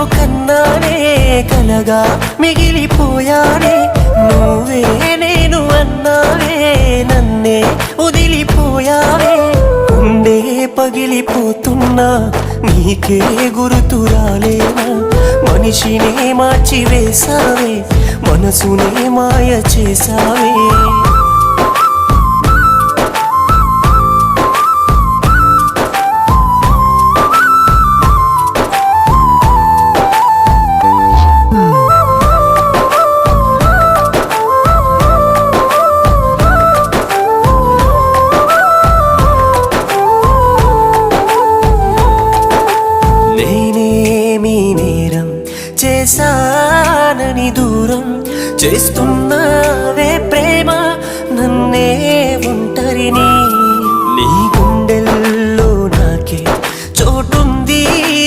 కన్నానే కలగా మిగిలిపోయానే నువ్వే నేను అన్నావే నన్నే వదిలిపోయావే గుండె పగిలిపోతున్నా నీకే గుర్తు రాలేనా మనిషినే మార్చి వేసావే మనసునే మాయ చేసావే చేశానని దూరం చేస్తున్నావే ప్రేమ